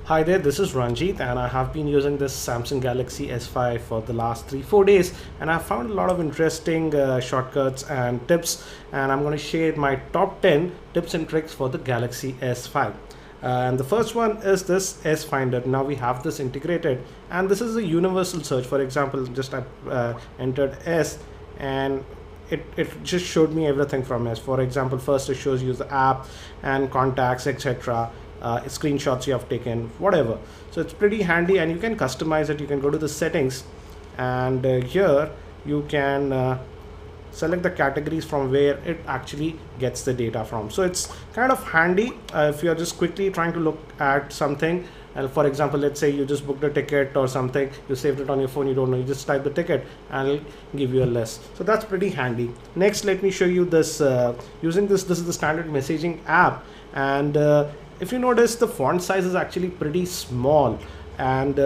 Hi there, this is Ranjit and I have been using this Samsung Galaxy S5 for the last 3-4 days, and I found a lot of interesting shortcuts and tips, and I'm going to share my top 10 tips and tricks for the Galaxy S5. And the first one is this S Finder. Now we have this integrated, and this is a universal search. For example, just I entered S and it just showed me everything from S. For example, first it shows you the app and contacts, etc. Screenshots you have taken, whatever. So it's pretty handy, and you can customize it. You can go to the settings, and here you can select the categories from where it actually gets the data from. So it's kind of handy if you're just quickly trying to look at something. And for example, let's say you just booked a ticket or something, you saved it on your phone, you don't know, you just type the ticket and it'll give you a list. So that's pretty handy. Next, let me show you this using this is the standard messaging app, and if you notice, the font size is actually pretty small, and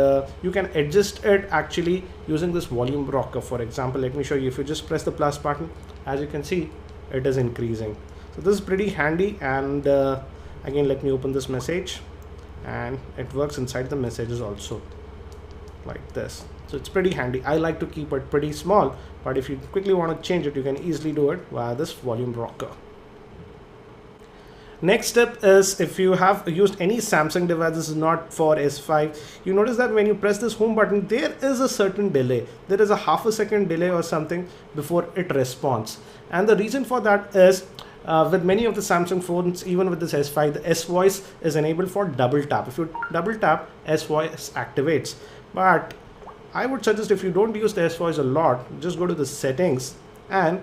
you can adjust it actually using this volume rocker. For example, let me show you. If you just press the plus button, as you can see, it is increasing. So this is pretty handy, and again, let me open this message, and it works inside the messages also like this. So it's pretty handy. I like to keep it pretty small, but if you quickly want to change it, you can easily do it via this volume rocker. Next step is, if you have used any Samsung device, this is not for S5, you notice that when you press this home button, there is a certain delay. There is a half a second delay or something before it responds. And the reason for that is with many of the Samsung phones, even with this S5, the S Voice is enabled for double tap. If you double tap, S Voice activates. But I would suggest, if you don't use the S Voice a lot, just go to the settings and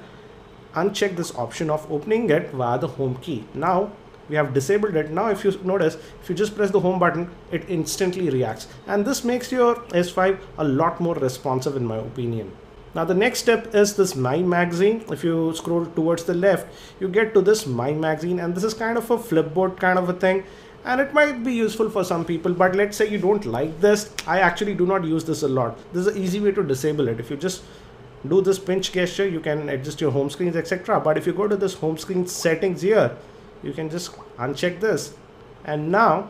uncheck this option of opening it via the home key. Now we have disabled it. Now if you notice, if you just press the home button, it instantly reacts, and this makes your S5 a lot more responsive in my opinion. Now the next step is this My Magazine. If you scroll towards the left, you get to this My Magazine, and this is kind of a flipboard kind of a thing, and it might be useful for some people, but let's say you don't like this. I actually do not use this a lot. This is an easy way to disable it. If you just do this pinch gesture, you can adjust your home screens, etc. But if you go to this home screen settings here, you can just uncheck this, and now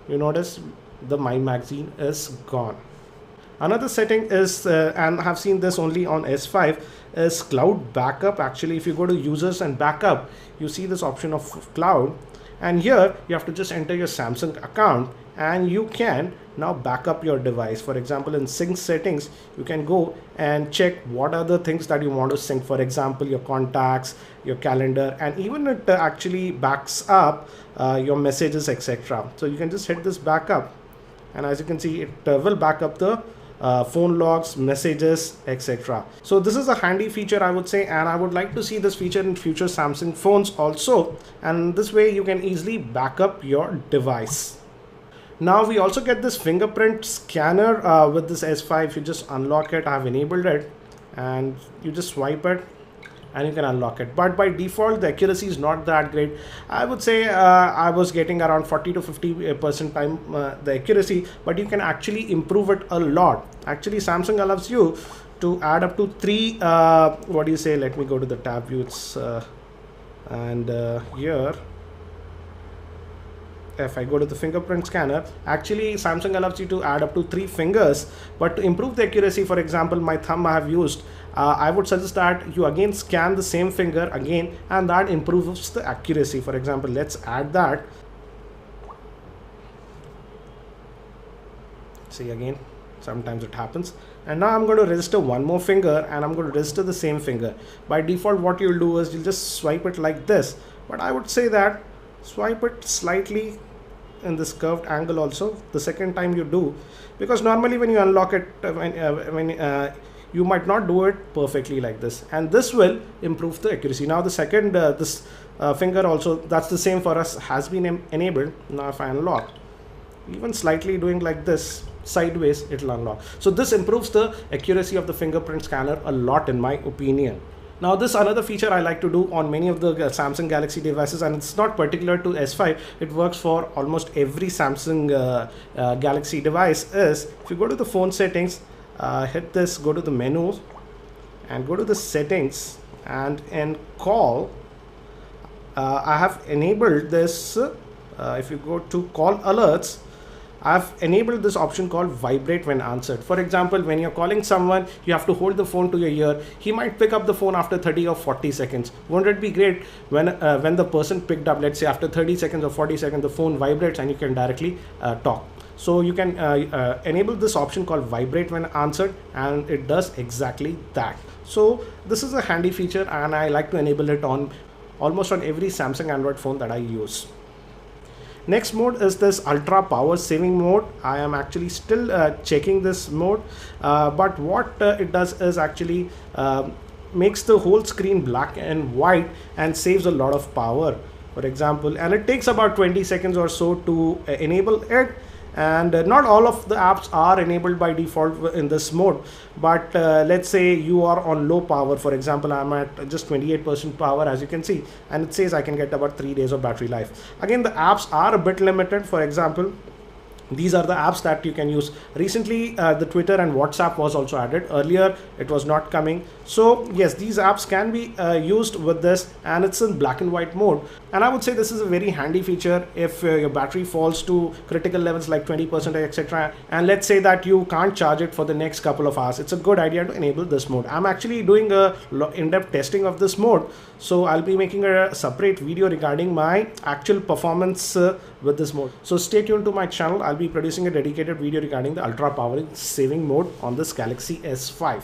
you notice the My Magazine is gone. Another setting is, and I have seen this only on S5, is cloud backup. Actually, if you go to users and backup, you see this option of cloud, and here you have to just enter your Samsung account, and you can now back up your device. For example, in sync settings, you can go and check what are the things that you want to sync. For example, your contacts, your calendar, and even it actually backs up your messages, etc. So you can just hit this backup, and as you can see, it will back up the phone logs, messages, etc. So this is a handy feature, I would say, and I would like to see this feature in future Samsung phones also, and this way you can easily back up your device. Now we also get this fingerprint scanner with this S5. You just unlock it. I have enabled it, and you just swipe it and you can unlock it. But by default, the accuracy is not that great. I would say I was getting around 40 to 50% time the accuracy, but you can actually improve it a lot. Actually, Samsung allows you to add up to 3 what do you say, let me go to the tab view. It's and here, if I go to the fingerprint scanner, actually Samsung allows you to add up to 3 fingers. But to improve the accuracy, for example, my thumb I have used, I would suggest that you again scan the same finger again, and that improves the accuracy. For example, let's add that. See, again, sometimes it happens. And now I'm going to register one more finger, and I'm going to register the same finger. By default, what you'll do is you'll just swipe it like this, but I would say that swipe it slightly in this curved angle also the second time you do, because normally when you unlock it, you might not do it perfectly like this, and this will improve the accuracy. Now the second this finger also, that's the same for us, has been enabled. Now if I unlock, even slightly doing like this sideways, it'll unlock. So this improves the accuracy of the fingerprint scanner a lot in my opinion. Now this another feature I like to do on many of the Samsung Galaxy devices, and it's not particular to S5, it works for almost every Samsung Galaxy device, is if you go to the phone settings, hit this, go to the menu and go to the settings, and in call, I have enabled this, if you go to call alerts, I've enabled this option called vibrate when answered. For example, when you're calling someone, you have to hold the phone to your ear. He might pick up the phone after 30 or 40 seconds. Won't it be great when the person picked up, let's say after 30 seconds or 40 seconds, the phone vibrates and you can directly talk. So you can enable this option called vibrate when answered, and it does exactly that. So this is a handy feature, and I like to enable it on almost on every Samsung Android phone that I use. Next mode is this ultra power saving mode. I am actually still checking this mode, but what it does is actually makes the whole screen black and white and saves a lot of power, for example, and it takes about 20 seconds or so to enable it. And not all of the apps are enabled by default in this mode, but let's say you are on low power. For example, I'm at just 28% power, as you can see, and it says I can get about 3 days of battery life. Again, the apps are a bit limited. For example, these are the apps that you can use. Recently, the Twitter and WhatsApp was also added. Earlier, it was not coming. So yes, these apps can be used with this, and it's in black and white mode. And I would say this is a very handy feature if your battery falls to critical levels like 20%, etc. And let's say that you can't charge it for the next couple of hours. It's a good idea to enable this mode. I'm actually doing a in-depth testing of this mode, so I'll be making a separate video regarding my actual performance with this mode. So stay tuned to my channel. I'll be producing a dedicated video regarding the ultra power saving mode on this Galaxy S5.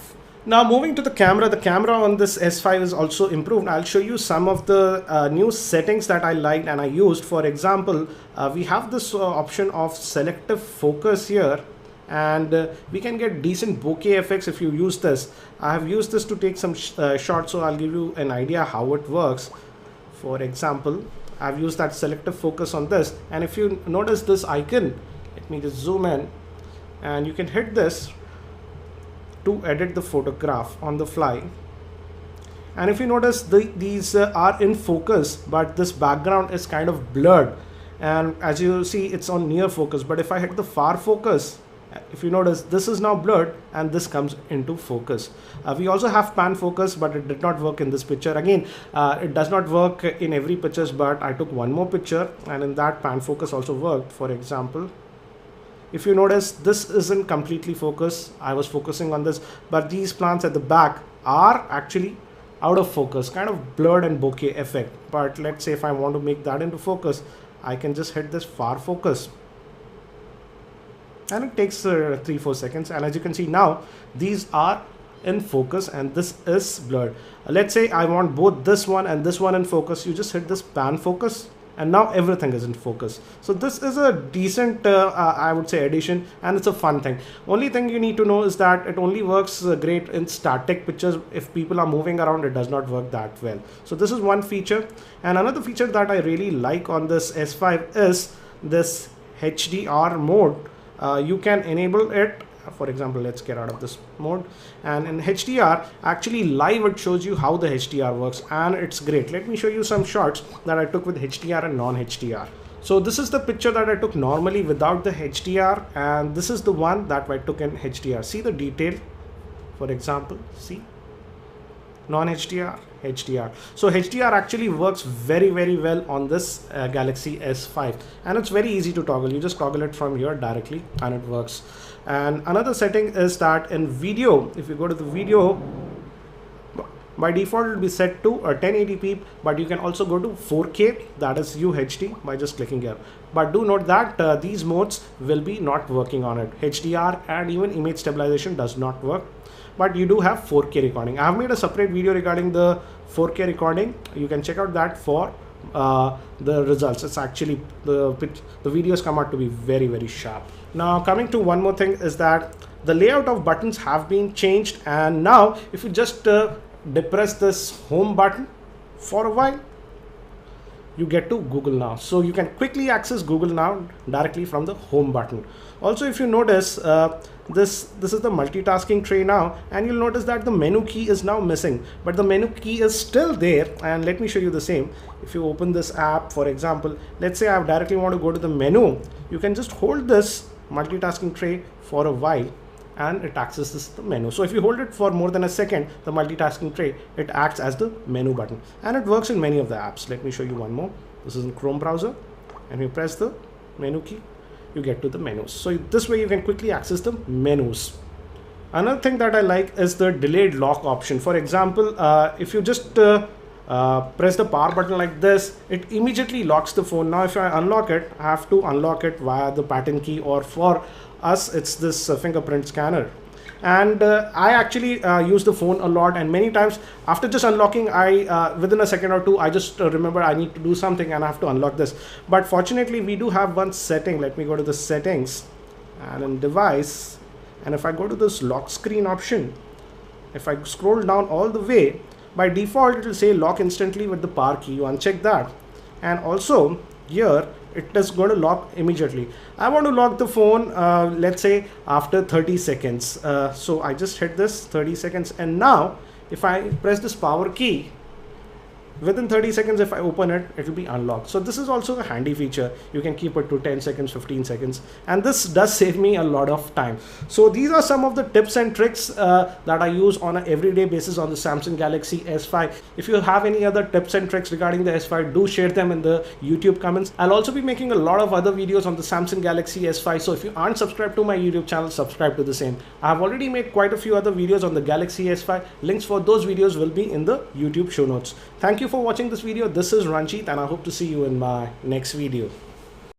Now moving to the camera on this S5 is also improved. I'll show you some of the new settings that I liked and I used. For example, we have this option of selective focus here, and we can get decent bokeh effects if you use this. I have used this to take some shots, so I'll give you an idea how it works. For example, I've used that selective focus on this, and if you notice this icon, let me just zoom in, and you can hit this to edit the photograph on the fly. And if you notice, these are in focus, but this background is kind of blurred, and as you see, it's on near focus. But if I hit the far focus, if you notice, this is now blurred and this comes into focus. We also have pan focus, but it did not work in this picture. Again, it does not work in every picture, but I took one more picture and in that pan focus also worked. For example, if you notice, this isn't completely focused. I was focusing on this, but these plants at the back are actually out of focus, kind of blurred and bokeh effect. But let's say if I want to make that into focus, I can just hit this far focus, and it takes 3-4 seconds, and as you can see now, these are in focus and this is blurred. Let's say I want both this one and this one in focus. You just hit this pan focus and now everything is in focus. So this is a decent I would say addition, and it's a fun thing. Only thing you need to know is that it only works great in static pictures. If people are moving around, it does not work that well. So this is one feature. And another feature that I really like on this S5 is this HDR mode. You can enable it. For example, let's get out of this mode, and in HDR, actually live it shows you how the HDR works, and it's great. Let me show you some shots that I took with HDR and non-HDR. So this is the picture that I took normally without the HDR, and this is the one that I took in HDR. See the detail, for example, see, non-HDR, HDR. So HDR actually works very well on this Galaxy S5, and it's very easy to toggle. You just toggle it from here directly and it works. And another setting is that in video, if you go to the video, by default it will be set to 1080p, but you can also go to 4K, that is UHD, by just clicking here. But do note that these modes will be not working on it. HDR and even image stabilization does not work, but you do have 4K recording. I have made a separate video regarding the 4K recording. You can check out that for the results. It's actually the videos come out to be very sharp. Now coming to one more thing is that the layout of buttons have been changed, and now if you just depress this home button for a while, you get to Google Now. So you can quickly access Google Now directly from the home button. Also, if you notice, this is the multitasking tray now, and you'll notice that the menu key is now missing, but the menu key is still there. And let me show you the same. If you open this app, for example, let's say I directly want to go to the menu, you can just hold this multitasking tray for a while and it accesses the menu. So if you hold it for more than a second, the multitasking tray, it acts as the menu button, and it works in many of the apps. Let me show you one more. This is in Chrome browser, and you press the menu key. you get to the menus. So this way you can quickly access the menus. Another thing that I like is the delayed lock option. For example, if you just press the power button like this, it immediately locks the phone. Now if I unlock it, I have to unlock it via the pattern key, or for us it's this fingerprint scanner. And I actually use the phone a lot, and many times after just unlocking, I within a second or two I just remember I need to do something and I have to unlock this. But fortunately we do have one setting. Let me go to the settings and in device, and if I go to this lock screen option, if I scroll down all the way, by default it will say lock instantly with the power key. You uncheck that, and also here it is going to lock immediately. I want to lock the phone let's say after 30 seconds. So I just hit this 30 seconds, and now if I press this power key, within 30 seconds if I open it, it will be unlocked. So this is also a handy feature. You can keep it to 10 seconds, 15 seconds, and this does save me a lot of time. So these are some of the tips and tricks that I use on an everyday basis on the Samsung Galaxy S5. If you have any other tips and tricks regarding the S5, do share them in the YouTube comments. I'll also be making a lot of other videos on the Samsung Galaxy S5, so if you aren't subscribed to my YouTube channel, subscribe to the same. I have already made quite a few other videos on the Galaxy S5. Links for those videos will be in the YouTube show notes. Thank you for watching this video. This is Ranjit, and I hope to see you in my next video.